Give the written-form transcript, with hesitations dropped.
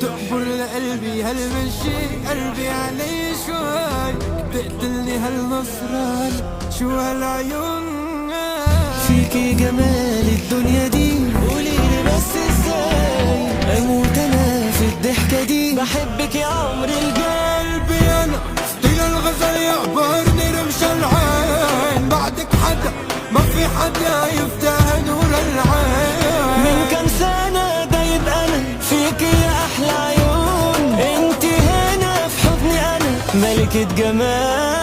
تقبر لقلبي هالمشي قلبي علي شوي، تقتلني هالنصران شو هالعيون. فيكي جمال الدنيا دي، قوليلي بس ازاي اموت انا في الضحكة دي. بحبك يا عمر قلبي انا ستيل الغزل يعبرني رمش العين، بعدك حدا ما في حدا يفتح نور العين. من كم سنة دايب انا فيكي يا احلى عيون، انتي هنا في حضني انا ملكة جمال.